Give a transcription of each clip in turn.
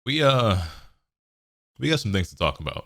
We uh we got some things to talk about.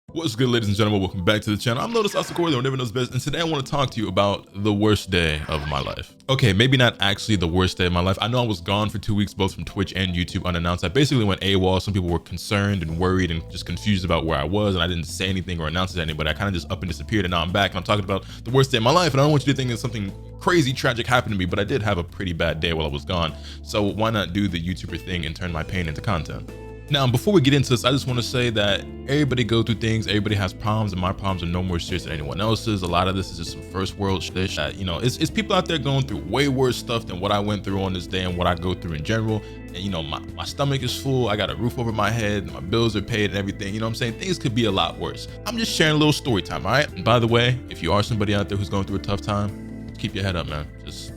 What's good, ladies and gentlemen? Welcome back to the channel. I'm Lotus Asakori, the one never knows best, and today I want to talk to you about the worst day of my life. Okay, maybe not actually the worst day of my life. I know I was gone for 2 weeks, both from Twitch and YouTube unannounced. I basically went AWOL. Some people were concerned and worried and just confused about where I was, and I didn't say anything or announce it to anybody. I kind of just up and disappeared, and now I'm back, and I'm talking about the worst day of my life, and I don't want you to think that something crazy tragic happened to me, but I did have a pretty bad day while I was gone, so why not do the YouTuber thing and turn my pain into content? Now, before we get into this, I just want to say that everybody go through things, everybody has problems, and my problems are no more serious than anyone else's. A lot of this is just some first world shit that, it's people out there going through way worse stuff than what I went through on this day and what I go through in general. And, my stomach is full, I got a roof over my head, my bills are paid and everything, you know what I'm saying? Things could be a lot worse. I'm just sharing a little story time, all right? And by the way, if you are somebody out there who's going through a tough time, keep your head up, man. Just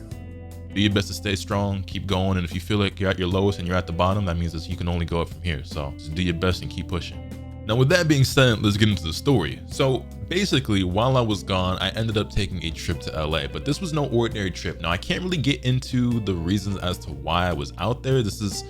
do your best to stay strong, keep going, and if you feel like you're at your lowest and you're at the bottom, that means that you can only go up from here. So just do your best and keep pushing. Now, with that being said, let's get into the story. So basically, while I was gone, I ended up taking a trip to LA, but this was no ordinary trip. Now, I can't really get into the reasons as to why I was out there. This is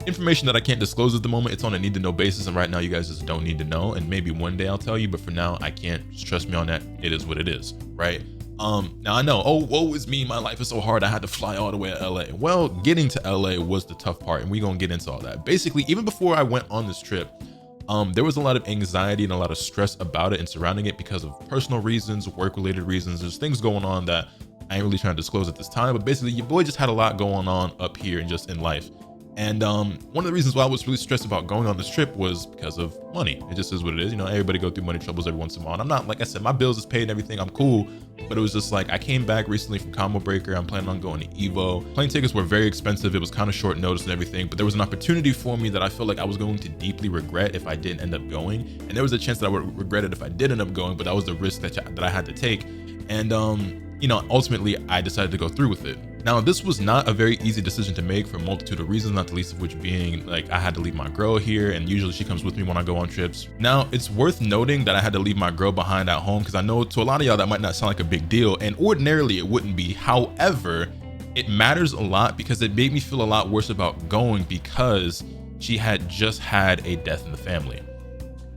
information that I can't disclose at the moment. It's on a need to know basis, and right now you guys just don't need to know, and maybe one day I'll tell you, but for now I can't. Just trust me on that. It is what it is, right? Now I know, oh, woe is me, my life is so hard, I had to fly all the way to LA. Well, getting to LA was the tough part, and we're gonna get into all that. Basically, even before I went on this trip, there was a lot of anxiety and a lot of stress about it and surrounding it because of personal reasons, work-related reasons. There's things going on that I ain't really trying to disclose at this time, but basically your boy just had a lot going on up here and just in life. And one of the reasons why I was really stressed about going on this trip was because of money. It just is what it is. Everybody go through money troubles every once in a while. And I'm not, like I said, my bills is paid and everything. I'm cool. But it was just like, I came back recently from Combo Breaker. I'm planning on going to Evo. Plane tickets were very expensive. It was kind of short notice and everything. But there was an opportunity for me that I felt like I was going to deeply regret if I didn't end up going. And there was a chance that I would regret it if I did end up going. But that was the risk that I had to take. And ultimately I decided to go through with it. Now, this was not a very easy decision to make for a multitude of reasons, not the least of which being like I had to leave my girl here, and usually she comes with me when I go on trips. Now, it's worth noting that I had to leave my girl behind at home because I know to a lot of y'all that might not sound like a big deal, and ordinarily it wouldn't be. However, it matters a lot because it made me feel a lot worse about going because she had just had a death in the family.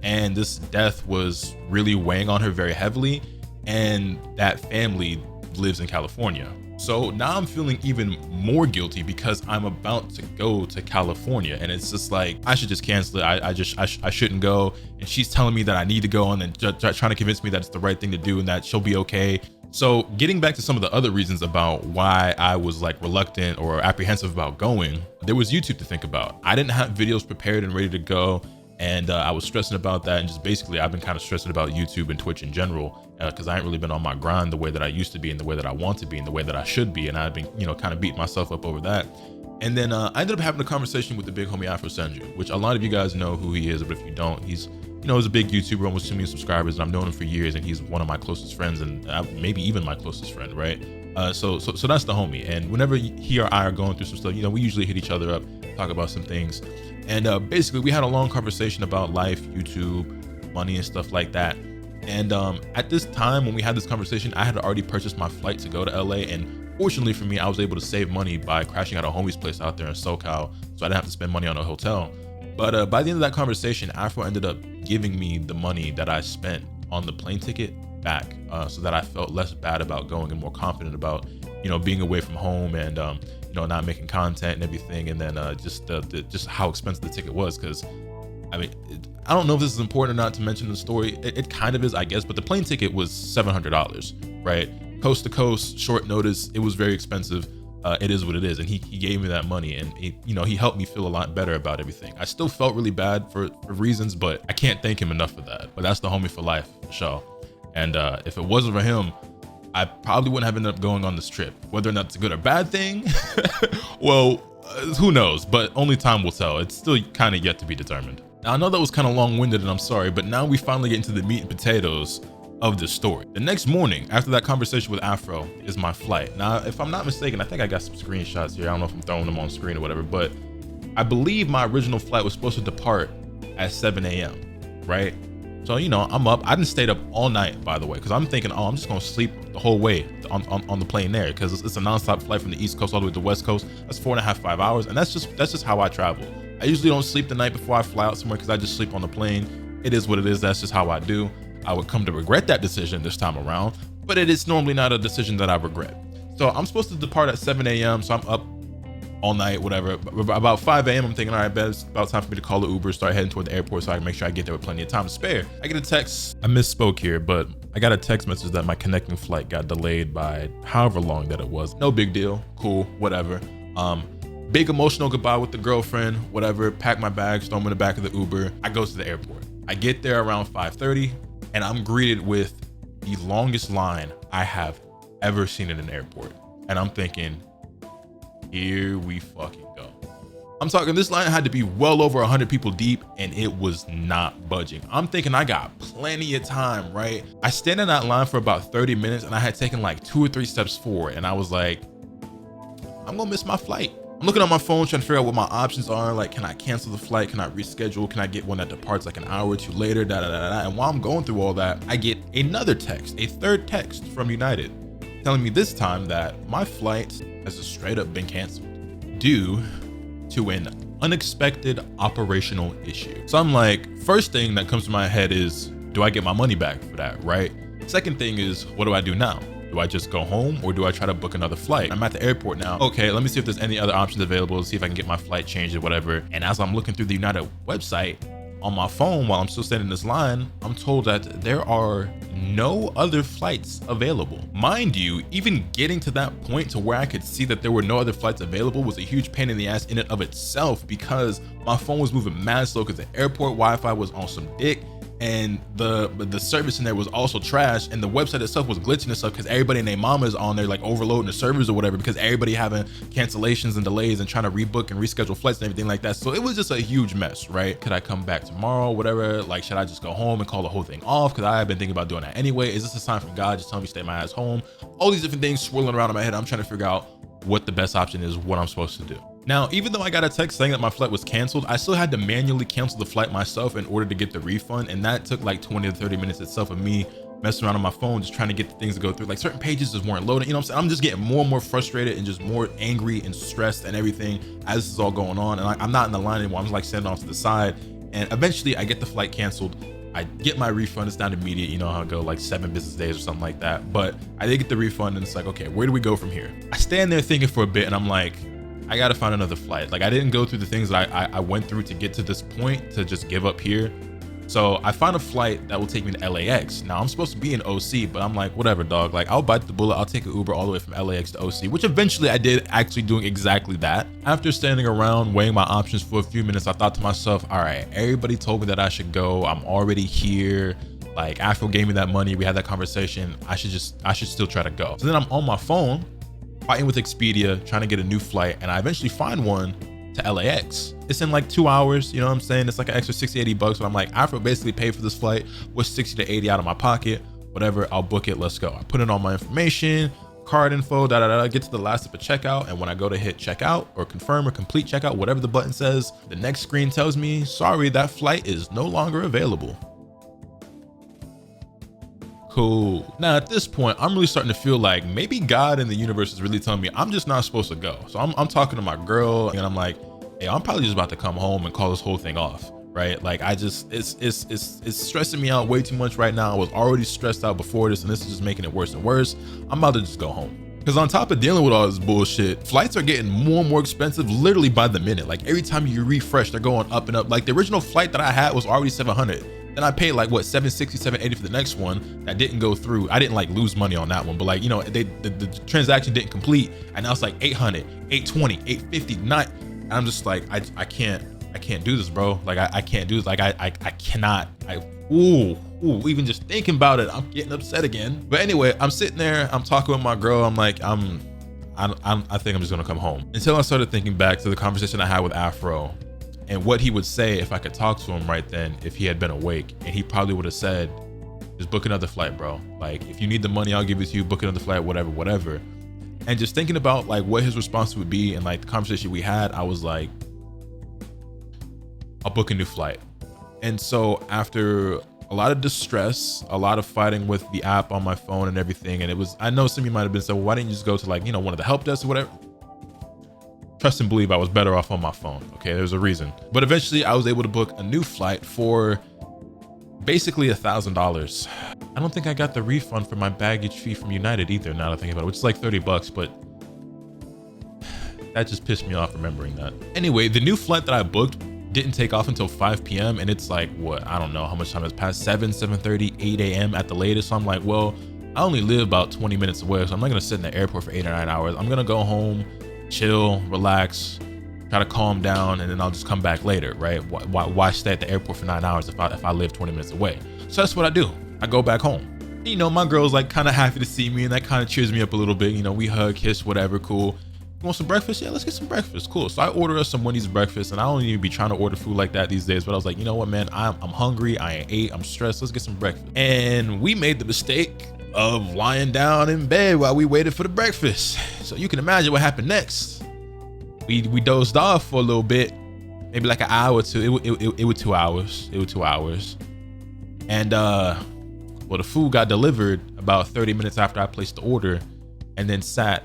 And this death was really weighing on her very heavily, and that family lives in California. So now I'm feeling even more guilty because I'm about to go to California, and it's just like I should just cancel it. I shouldn't go, and she's telling me that I need to go, and then trying to convince me that it's the right thing to do and that she'll be okay. So getting back to some of the other reasons about why I was like reluctant or apprehensive about going, there was YouTube to think about. I didn't have videos prepared and ready to go, and I was stressing about that, and just basically I've been kind of stressing about YouTube and Twitch in general because I ain't really been on my grind the way that I used to be and the way that I want to be and the way that I should be, and I've been kind of beating myself up over that. And then I ended up having a conversation with the big homie Afro Senju, which a lot of you guys know who he is, but if you don't, he's he's a big YouTuber, almost 2 million subscribers, and I've known him for years, and he's one of my closest friends, and maybe even my closest friend, right? So that's the homie. And whenever he or I are going through some stuff, we usually hit each other up, talk about some things. And basically we had a long conversation about life, YouTube, money, and stuff like that. And at this time when we had this conversation, I had already purchased my flight to go to LA, and fortunately for me, I was able to save money by crashing at a homie's place out there in SoCal, so I didn't have to spend money on a hotel. But by the end of that conversation, Afro ended up giving me the money that I spent on the plane ticket back, so that I felt less bad about going and more confident about being away from home and not making content and everything. And then just how expensive the ticket was, because I don't know if this is important or not to mention in the story. It kind of is, I guess, but the plane ticket was $700, right? Coast to coast, short notice. It was very expensive. It is what it is, and he gave me that money, and he helped me feel a lot better about everything. I still felt really bad for reasons, but I can't thank him enough for that. But that's the homie for life, for sure. And if it wasn't for him, I probably wouldn't have ended up going on this trip. Whether or not it's a good or bad thing, well, who knows? But only time will tell. It's still kind of yet to be determined. Now, I know that was kind of long-winded, and I'm sorry, but now we finally get into the meat and potatoes of this story. The next morning, after that conversation with Afro, is my flight. Now, if I'm not mistaken, I think I got some screenshots here. I don't know if I'm throwing them on screen or whatever, but I believe my original flight was supposed to depart at 7 a.m., right? So, I'm up. I didn't stay up all night, by the way, because I'm thinking, oh, I'm just going to sleep the whole way on the plane there, because it's a nonstop flight from the East Coast all the way to the West Coast. That's 4.5, 5 hours, and that's just how I travel. I usually don't sleep the night before I fly out somewhere because I just sleep on the plane. It is what it is. That's just how I do. I would come to regret that decision this time around, but it is normally not a decision that I regret. So I'm supposed to depart at 7 a.m. So I'm up all night, whatever. About 5 a.m. I'm thinking, all right, it's about time for me to call the Uber, start heading toward the airport so I can make sure I get there with plenty of time to spare. I get a text. I misspoke here, but I got a text message that my connecting flight got delayed by however long that it was. No big deal. Cool, whatever. Big emotional goodbye with the girlfriend, whatever. Pack my bags, throw them in the back of the Uber. I go to the airport. I get there around 5:30, and I'm greeted with the longest line I have ever seen in an airport. And I'm thinking, here we fucking go. I'm talking, this line had to be well over 100 people deep, and it was not budging. I'm thinking I got plenty of time, right? I stand in that line for about 30 minutes, and I had taken like 2 or 3 steps forward, and I was like, I'm gonna miss my flight. I'm looking on my phone trying to figure out what my options are. Like, can I cancel the flight? Can I reschedule? Can I get one that departs like an hour or two later? And while I'm going through all that, I get another text, a third text from United, telling me this time that my flight has just straight up been canceled due to an unexpected operational issue. So I'm like, first thing that comes to my head is, do I get my money back for that, right? Second thing is, what do I do now? Do I just go home or do I try to book another flight? I'm at the airport now. Okay, let me see if there's any other options available, see if I can get my flight changed or whatever. And as I'm looking through the United website on my phone while I'm still standing in this line, I'm told that there are no other flights available. Mind you, even getting to that point to where I could see that there were no other flights available was a huge pain in the ass in and of itself, because my phone was moving mad slow because the airport Wi-Fi was on some dick, and the service in there was also trash, and the website itself was glitching and stuff because everybody and their mama is on there like overloading the servers or whatever, because everybody having cancellations and delays and trying to rebook and reschedule flights and everything like that. So it was just a huge mess, right? Could I come back tomorrow, whatever? Like, should I just go home and call the whole thing off? Because I have been thinking about doing that anyway. Is this a sign from God just telling me to stay my ass home? All these different things swirling around in my head. I'm trying to figure out what the best option is, what I'm supposed to do. Now, even though I got a text saying that my flight was canceled, I still had to manually cancel the flight myself in order to get the refund. And that took like 20 to 30 minutes itself of me messing around on my phone, just trying to get the things to go through. Like, certain pages just weren't loading, you know what I'm saying? I'm just getting more and more frustrated and just more angry and stressed and everything as this is all going on. And I'm not in the line anymore. I'm like standing off to the side. And eventually I get the flight canceled. I get my refund. It's not immediate, you know how it go, like 7 business days or something like that. But I did get the refund, and it's like, okay, where do we go from here? I stand there thinking for a bit, and I'm like, I gotta find another flight. Like, I didn't go through the things that I went through to get to this point to just give up here. So I found a flight that will take me to LAX. Now I'm supposed to be in OC, but I'm like, whatever, dog. Like, I'll bite the bullet. I'll take an Uber all the way from LAX to OC, which eventually I did, actually doing exactly that. After standing around weighing my options for a few minutes, I thought to myself, all right, everybody told me that I should go. I'm already here. Like, Afro gave me that money. We had that conversation. I should still try to go. So then I'm on my phone fighting with Expedia, trying to get a new flight, and I eventually find one to LAX. It's in like 2 hours, you know what I'm saying? It's like an extra 60, 80 bucks, but I'm like, Afro basically paid for this flight with 60 to 80 out of my pocket, whatever, I'll book it, let's go. I put in all my information, card info, get to the last step of checkout, and when I go to hit checkout or confirm or complete checkout, whatever the button says, the next screen tells me, sorry, that flight is no longer available. Cool. Now at this point, I'm really starting to feel like maybe God and the universe is really telling me I'm just not supposed to go. So I'm talking to my girl, and I'm like, hey, I'm probably just about to come home and call this whole thing off, right? Like, it's stressing me out way too much right now. I was already stressed out before this, and this is just making it worse and worse. I'm about to just go home. Because on top of dealing with all this bullshit, flights are getting more and more expensive literally by the minute. Like, every time you refresh, they're going up and up. Like, the original flight that I had was already $700. Then I paid like what, $760, $780 for the next one that didn't go through. I didn't like lose money on that one, but like, you know, the transaction didn't complete, and now it's like $800, $820, $850, not. And I'm just like, I can't do this, bro. Like, I can't do this. Like, I cannot. Ooh, even just thinking about it, I'm getting upset again. But anyway, I'm sitting there, I'm talking with my girl. I'm like, I think I'm just gonna come home. Until I started thinking back to the conversation I had with Afro, and what he would say if I could talk to him right then, if he had been awake. And he probably would have said, just book another flight, bro. Like, if you need the money, I'll give it to you, book another flight, whatever. And just thinking about like what his response would be and like the conversation we had, I was like, I'll book a new flight. And so after a lot of distress, a lot of fighting with the app on my phone and everything. And it was, I know some of you might have been saying, well, why didn't you just go to like, you know, one of the help desks or whatever? Trust and believe I was better off on my phone. Okay, there's a reason. But eventually I was able to book a new flight for basically $1,000. I don't think I got the refund for my baggage fee from United either, now that I think about it, which is like 30 bucks, but that just pissed me off remembering that. Anyway, the new flight that I booked didn't take off until 5 p.m. and it's like, what, I don't know how much time has passed, 7:30, 8 a.m. at the latest. So I'm like, well, I only live about 20 minutes away, so I'm not gonna sit in the airport for 8 or 9 hours. I'm gonna go home, chill, relax, try to calm down, and then I'll just come back later, right? Why stay at the airport for 9 hours if I live 20 minutes away? So that's what I do. I go back home. You know, my girl's like kind of happy to see me, and that kind of cheers me up a little bit. You know, we hug, kiss, whatever, cool. You want some breakfast? Yeah, let's get some breakfast. Cool. So I order us some Wendy's breakfast, and I don't even be trying to order food like that these days, but I was like, you know what, man, I'm hungry, I ain't ate, I'm stressed, let's get some breakfast. And we made the mistake of lying down in bed while we waited for the breakfast. So you can imagine what happened next. We dozed off for a little bit, maybe like an hour or two. It was 2 hours. It was 2 hours. And well, the food got delivered about 30 minutes after I placed the order, and then sat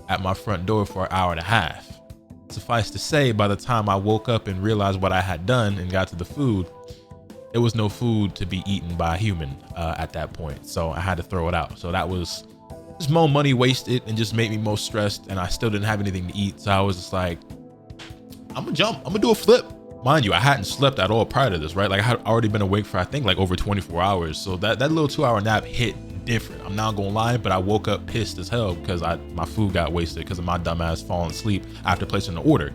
at my front door for an hour and a half. Suffice to say, by the time I woke up and realized what I had done and got to the food, there was no food to be eaten by a human at that point. So I had to throw it out. So that was just more money wasted and just made me more stressed, and I still didn't have anything to eat. So I was just like, I'm gonna jump, I'm gonna do a flip. Mind you, I hadn't slept at all prior to this, right? Like I had already been awake for, I think, like over 24 hours. So that little 2-hour nap hit different. I'm not gonna lie, but I woke up pissed as hell because my food got wasted because of my dumb ass falling asleep after placing the order.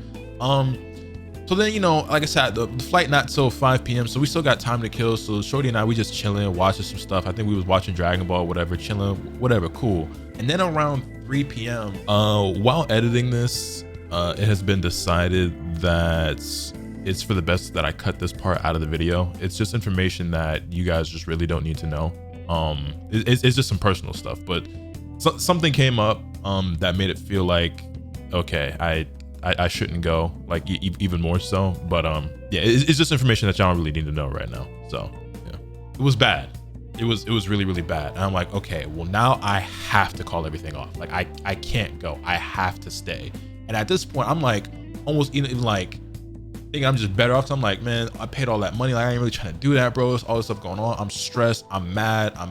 So then, you know, like I said, the flight not till 5 p.m. So we still got time to kill. So Shorty and I, we just chilling, watching some stuff. I think we was watching Dragon Ball, whatever, chilling, whatever, cool. And then around 3 p.m., while editing this, it has been decided that it's for the best that I cut this part out of the video. It's just information that you guys just really don't need to know. It's just some personal stuff, but something came up that made it feel like, okay, I shouldn't go, like even more so. But yeah, it's just information that y'all don't really need to know right now. So yeah, it was bad. It was really, really bad. And I'm like, okay, well now I have to call everything off. Like I can't go. I have to stay. And at this point, I'm like almost even like thinking I'm just better off. So I'm like, man, I paid all that money. Like I ain't really trying to do that, bro. There's all this stuff going on. I'm stressed. I'm mad. I'm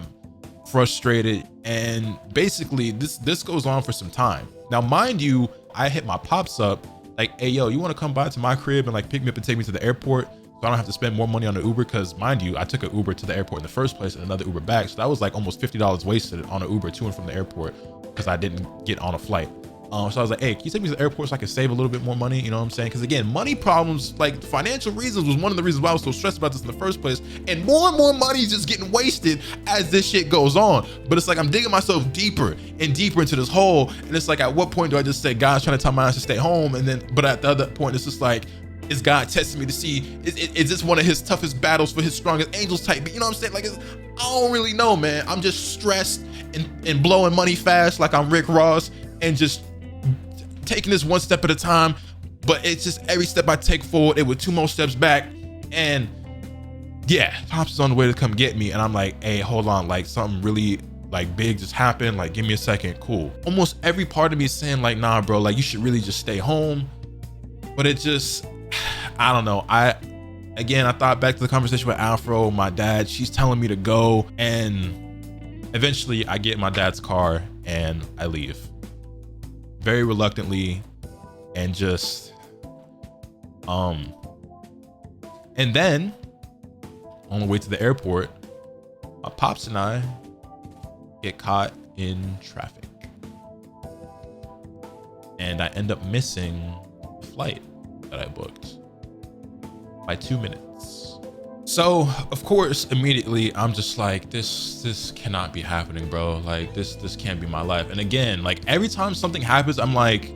frustrated. And basically this goes on for some time. Now, mind you, I hit my pops up like, hey, yo, you want to come by to my crib and like pick me up and take me to the airport so I don't have to spend more money on an Uber? Because mind you, I took an Uber to the airport in the first place and another Uber back. So that was like almost $50 wasted on an Uber to and from the airport because I didn't get on a flight. So I was like, hey, can you take me to the airport so I can save a little bit more money? You know what I'm saying? Because again, money problems, like financial reasons was one of the reasons why I was so stressed about this in the first place. And more money is just getting wasted as this shit goes on. But it's like I'm digging myself deeper and deeper into this hole. And it's like, at what point do I just say, God's trying to tell my ass to stay home? And then, but at the other point, it's just like, is God testing me to see, is this one of his toughest battles for his strongest angels type? You know what I'm saying? Like, I don't really know, man. I'm just stressed and blowing money fast like I'm Rick Ross and just taking this one step at a time. But it's just every step I take forward, it was 2 more steps back. And yeah, Pops is on the way to come get me. And I'm like, hey, hold on, like something really like big just happened. Like, give me a second. Cool. Almost every part of me is saying like, nah, bro, like you should really just stay home. But it just, I don't know. I thought back to the conversation with Afro, my dad, she's telling me to go. And eventually I get in my dad's car and I leave. Very reluctantly, and just and then on the way to the airport, my pops and I get caught in traffic, and I end up missing the flight that I booked by 2 minutes. So of course, immediately I'm just like, this cannot be happening, bro. Like this can't be my life. And again, like every time something happens, I'm like,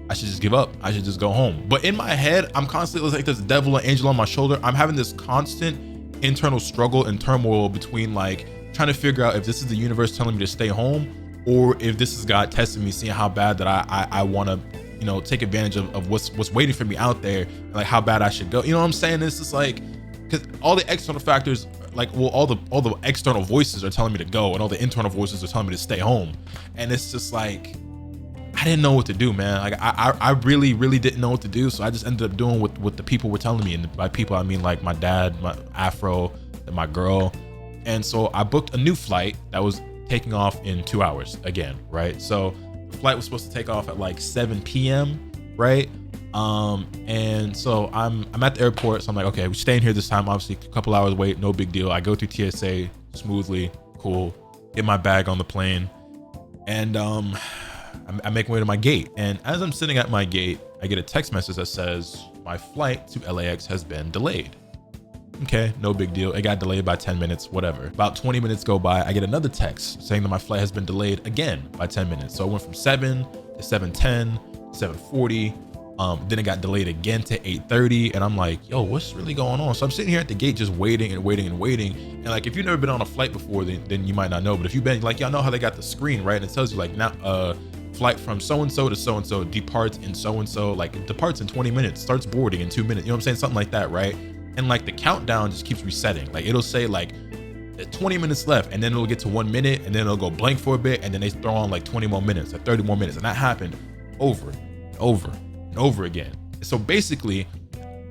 I should just give up. I should just go home. But in my head, I'm constantly like this devil and angel on my shoulder. I'm having this constant internal struggle and turmoil between like trying to figure out if this is the universe telling me to stay home or if this is God testing me, seeing how bad that I want to, you know, take advantage of what's waiting for me out there, and like how bad I should go. You know what I'm saying? It's just like, because all the external factors like, well, all the external voices are telling me to go, and all the internal voices are telling me to stay home. And it's just like, I didn't know what to do, man. Like I really didn't know what to do. So I just ended up doing what the people were telling me. And by people, I mean like my dad, my Afro, and my girl. And so I booked a new flight that was taking off in 2 hours again, right? So the flight was supposed to take off at like 7 p.m., right? And so I'm at the airport. So I'm like, okay, we're staying here this time. Obviously a couple hours wait, no big deal. I go through TSA smoothly, cool, get my bag on the plane. And I make my way to my gate. And as I'm sitting at my gate, I get a text message that says my flight to LAX has been delayed. Okay, no big deal. It got delayed by 10 minutes, whatever. About 20 minutes go by, I get another text saying that my flight has been delayed again by 10 minutes. So it went from 7 to 7:10, 7:40. Then it got delayed again to 8:30. And I'm like, yo, what's really going on? So I'm sitting here at the gate just waiting and waiting and waiting. And like, if you've never been on a flight before, then you might not know. But if you've been, like, y'all know how they got the screen, right? And it tells you like, now, flight from so-and-so to so-and-so departs in so-and-so, like it departs in 20 minutes, starts boarding in 2 minutes. You know what I'm saying? Something like that, right? And like the countdown just keeps resetting. Like it'll say like 20 minutes left, and then it'll get to 1 minute, and then it'll go blank for a bit, and then they throw on like 20 more minutes or 30 more minutes. And that happened over and over and over again. So basically,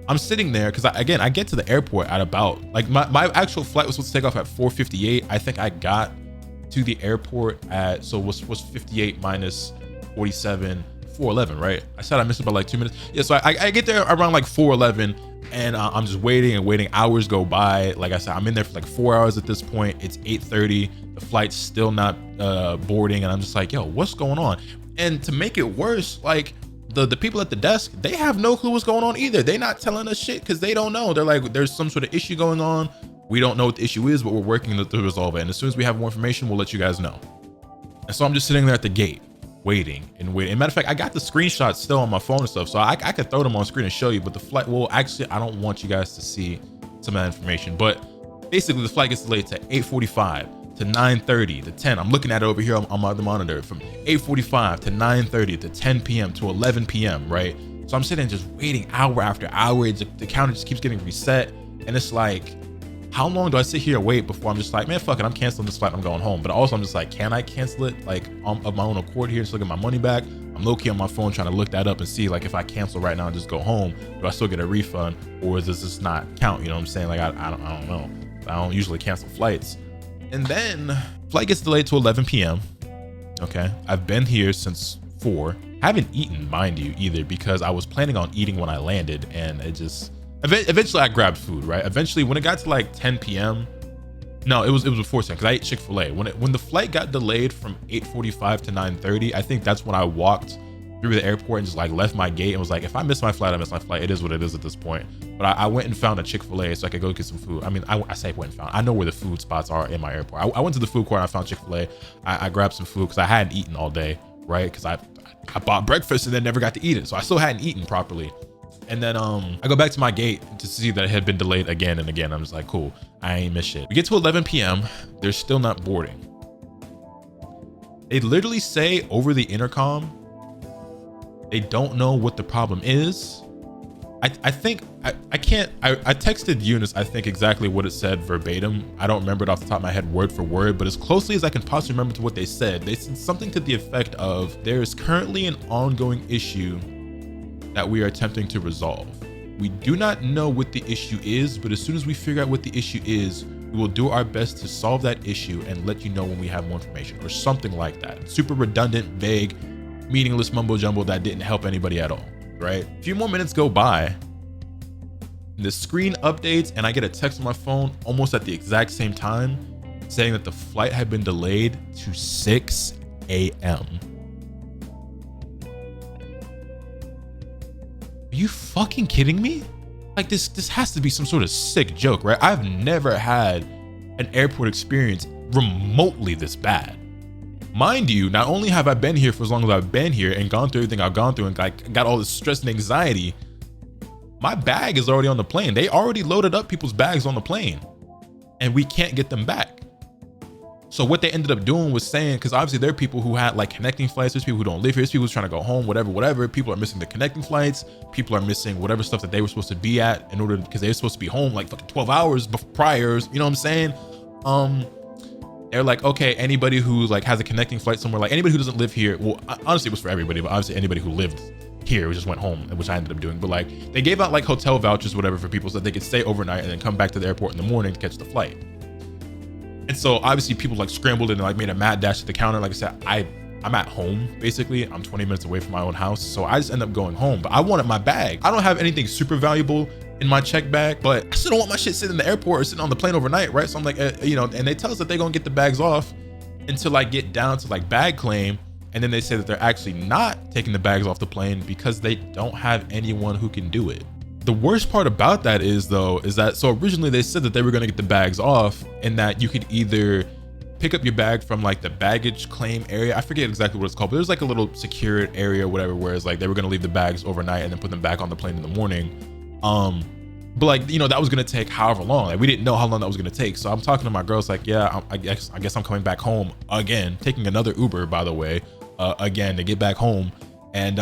I'm sitting there because I get to the airport at about, like my actual flight was supposed to take off at 4:58. I think I got to the airport at, so what's 58 minus 47, 4:11, right? I said I missed it by like 2 minutes. Yeah, so I get there around like 4:11, and I'm just waiting and waiting. Hours go by. Like I said, I'm in there for like 4 hours at this point. It's 8:30. The flight's still not boarding, and I'm just like, yo, what's going on? And to make it worse, like the people at the desk, they have no clue what's going on either. They're not telling us shit because they don't know. They're like, there's some sort of issue going on. We don't know what the issue is, but we're working to resolve it. And as soon as we have more information, we'll let you guys know. And so I'm just sitting there at the gate, waiting and waiting. And matter of fact, I got the screenshots still on my phone and stuff, so I could throw them on screen and show you. But the flight, well, actually, I don't want you guys to see some of that information. But basically, the flight gets delayed to 8:45 to 9:30 to 10. I'm looking at it over here on my other monitor, from 8:45 to 9:30 to 10 p.m. to 11 p.m. Right? So I'm sitting just waiting hour after hour. The counter just keeps getting reset, and it's like, how long do I sit here and wait before I'm just like, man, fuck it, I'm canceling this flight, I'm going home. But also I'm just like, can I cancel it like of my own accord here and still get my money back? I'm low-key on my phone trying to look that up and see like, if I cancel right now and just go home, do I still get a refund, or does this not count? You know what I'm saying? Like, I don't know. I don't usually cancel flights. And then flight gets delayed to 11 p.m. Okay, I've been here since 4. Haven't eaten, mind you, either, because I was planning on eating when I landed, and it just, eventually I grabbed food, right? Eventually, when it got to like 10 p.m., no, it was before 10, because I ate Chick-fil-A. When the flight got delayed from 8:45 to 9:30, I think that's when I walked through the airport and just like left my gate and was like, if I miss my flight, I miss my flight. It is what it is at this point. But I went and found a Chick-fil-A so I could go get some food. I mean, I say went and found. I know where the food spots are in my airport. I went to the food court and I found Chick-fil-A. I grabbed some food because I hadn't eaten all day, right? Because I bought breakfast and then never got to eat it, so I still hadn't eaten properly. And then I go back to my gate to see that it had been delayed again and again. I'm just like, cool, I ain't miss shit. We get to 11 p.m. They're still not boarding. They literally say over the intercom, they don't know what the problem is. I think I texted Eunice, I think, exactly what it said verbatim. I don't remember it off the top of my head word for word, but as closely as I can possibly remember to what they said. They said something to the effect of, there is currently an ongoing issue that we are attempting to resolve. We do not know what the issue is, but as soon as we figure out what the issue is, we will do our best to solve that issue and let you know when we have more information, or something like that. Super redundant, vague, meaningless mumbo jumbo that didn't help anybody at all, right? A few more minutes go by, the screen updates, and I get a text on my phone almost at the exact same time saying that the flight had been delayed to 6 a.m. Are you fucking kidding me? Like, this has to be some sort of sick joke, right? I've never had an airport experience remotely this bad. Mind you, not only have I been here for as long as I've been here and gone through everything I've gone through and got all this stress and anxiety, my bag is already on the plane. They already loaded up people's bags on the plane and we can't get them back. So what they ended up doing was saying, because obviously there are people who had like connecting flights, there's people who don't live here, there's people who's trying to go home, whatever. People are missing the connecting flights. People are missing whatever stuff that they were supposed to be at in order, because they were supposed to be home like fucking 12 hours prior. You know what I'm saying? They're like, okay, anybody who like has a connecting flight somewhere, like anybody who doesn't live here, well, honestly, it was for everybody, but obviously anybody who lived here just went home, which I ended up doing. But like they gave out like hotel vouchers, whatever, for people so that they could stay overnight and then come back to the airport in the morning to catch the flight. And so obviously people like scrambled and like made a mad dash to the counter. Like I said, I'm at home, basically. I'm 20 minutes away from my own house. So I just end up going home, but I wanted my bag. I don't have anything super valuable in my check bag, but I still don't want my shit sitting in the airport or sitting on the plane overnight, right? So I'm like, you know, and they tell us that they're gonna get the bags off until I get down to like bag claim. And then they say that they're actually not taking the bags off the plane because they don't have anyone who can do it. The worst part about that is that so originally they said that they were going to get the bags off and that you could either pick up your bag from like the baggage claim area. I forget exactly what it's called, but there's like a little secured area or whatever, whereas like they were going to leave the bags overnight and then put them back on the plane in the morning. But like, you know, that was going to take however long. Like we didn't know how long that was going to take. So I'm talking to my girls like, yeah, I guess I'm coming back home again, taking another Uber, by the way, again, to get back home. And,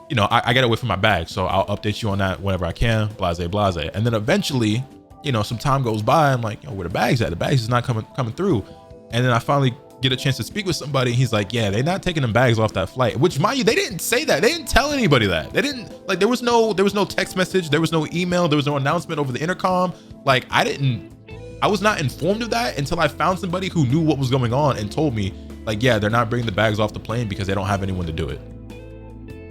you know, I got away from my bag, so I'll update you on that whenever I can, blase. And then eventually, you know, some time goes by, I'm like, yo, where the bags at? The bags is not coming through. And then I finally get a chance to speak with somebody. He's like, yeah, they're not taking them bags off that flight, which mind you, they didn't say that. They didn't tell anybody that. They didn't, like, there was no text message, there was no email, there was no announcement over the intercom. Like I was not informed of that until I found somebody who knew what was going on and told me, like, yeah, they're not bringing the bags off the plane because they don't have anyone to do it.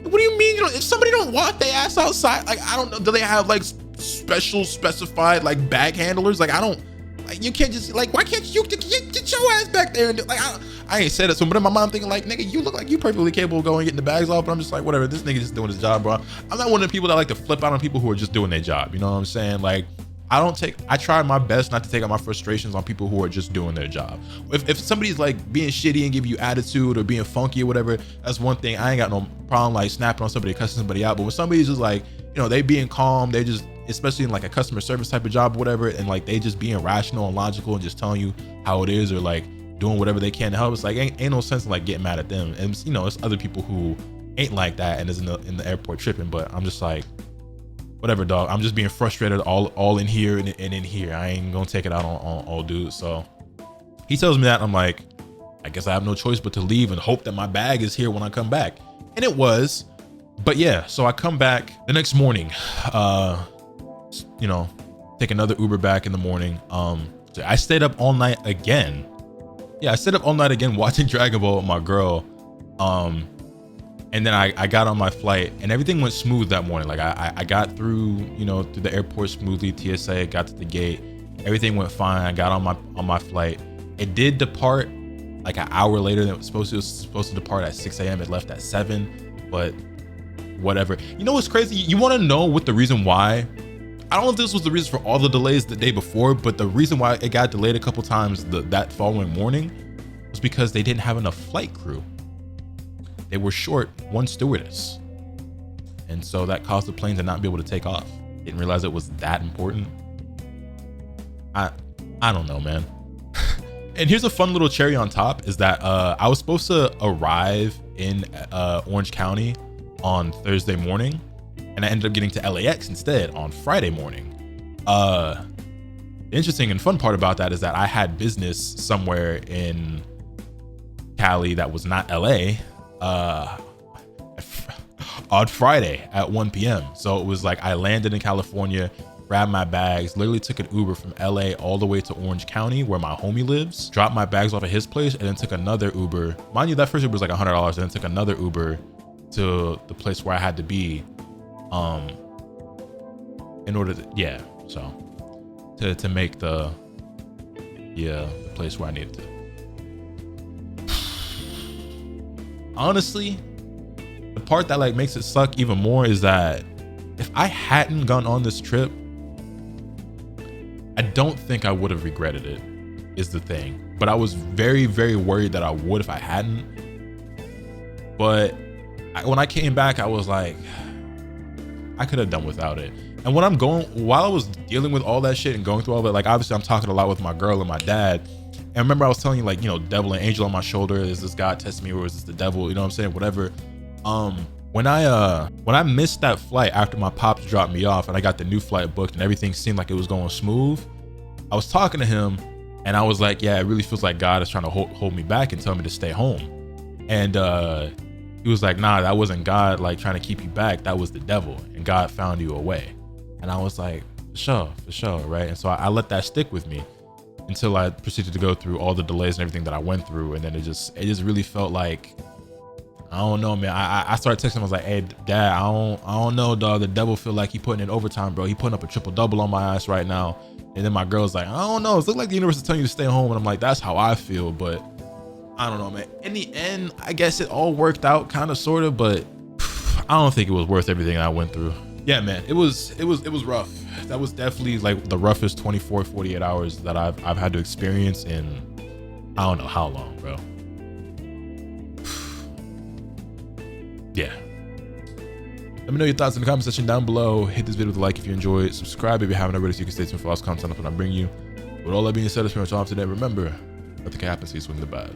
What do you mean? You know, if somebody don't walk their ass outside, like, I don't know, do they have like specified like bag handlers? Like, I don't, like, you can't just like, why can't you get your ass back there and do, like, I ain't said it. So, but in my mind thinking like, nigga, you look like you perfectly capable of going and getting the bags off. But I'm just like, whatever, this nigga just doing his job, bro. I'm not one of the people that like to flip out on people who are just doing their job. You know what I'm saying? Like, I try my best not to take out my frustrations on people who are just doing their job. If somebody's like being shitty and give you attitude or being funky or whatever, that's one thing. I ain't got no problem like snapping on somebody, cussing somebody out. But when somebody's just like, you know, they being calm, they just, especially in like a customer service type of job or whatever, and like they just being rational and logical and just telling you how it is or like doing whatever they can to help, it's like ain't no sense in like getting mad at them. And you know, it's other people who ain't like that and is in the airport tripping. But I'm just like, whatever, dog. I'm just being frustrated all in here and in here. I ain't gonna take it out on all dudes. So he tells me that. I'm like, I guess I have no choice but to leave and hope that my bag is here when I come back. And it was. But yeah, so I come back the next morning, you know, take another Uber back in the morning. So I stayed up all night again. Yeah, I stayed up all night again watching Dragon Ball with my girl. And then I got on my flight and everything went smooth that morning. Like I got through, you know, through the airport smoothly, TSA, got to the gate, everything went fine. I got on my flight. It did depart like an hour later than it was supposed to. It was supposed to depart at 6 a.m. It left at 7, but whatever. You know what's crazy? You want to know what the reason why? I don't know if this was the reason for all the delays the day before, but the reason why it got delayed a couple times that following morning was because they didn't have enough flight crew. They were short one stewardess. And so that caused the plane to not be able to take off. Didn't realize it was that important. I don't know, man. And here's a fun little cherry on top is that I was supposed to arrive in Orange County on Thursday morning, and I ended up getting to LAX instead on Friday morning. The interesting and fun part about that is that I had business somewhere in Cali that was not LA on Friday at 1 p.m. So it was like I landed in California, grabbed my bags, literally took an Uber from LA all the way to Orange County where my homie lives, dropped my bags off at his place, and then took another Uber. Mind you, that first Uber was like $100, and then took another Uber to the place where I had to be in order to make the place where I needed to. Honestly, the part that like makes it suck even more is that if I hadn't gone on this trip, I don't think I would have regretted it, is the thing. But I was very, very worried that I would if I hadn't. But when I came back, I was like, I could have done without it. And while I was dealing with all that shit and going through all that, like obviously I'm talking a lot with my girl and my dad, And remember I was telling you, like, you know, devil and angel on my shoulder. Is this God testing me or is this the devil? You know what I'm saying? Whatever. When I missed that flight after my pops dropped me off and I got the new flight booked and everything seemed like it was going smooth, I was talking to him and I was like, yeah, it really feels like God is trying to hold me back and tell me to stay home. And he was like, nah, that wasn't God like trying to keep you back. That was the devil, and God found you a way. And I was like, for sure, right? And so I let that stick with me until I proceeded to go through all the delays and everything that I went through. And then it just really felt like, I don't know, man. I started texting him. I was like, hey, Dad, I don't know, dog. The devil feel like he putting in overtime, bro. He putting up a triple double on my ass right now. And then my girl's like, I don't know. It looks like the universe is telling you to stay home. And I'm like, that's how I feel. But I don't know, man. In the end, I guess it all worked out kind of, sort of, but I don't think it was worth everything I went through. Yeah, man, it was rough. That was definitely like the roughest 24, 48 hours that I've had to experience in I don't know how long, bro. Yeah. Let me know your thoughts in the comment section down below. Hit this video with a like if you enjoyed. Subscribe if you haven't already so you can stay tuned for all this content when I bring you. With all that being said, that's pretty much all today. Remember, nothing can happen, so you swing the bad.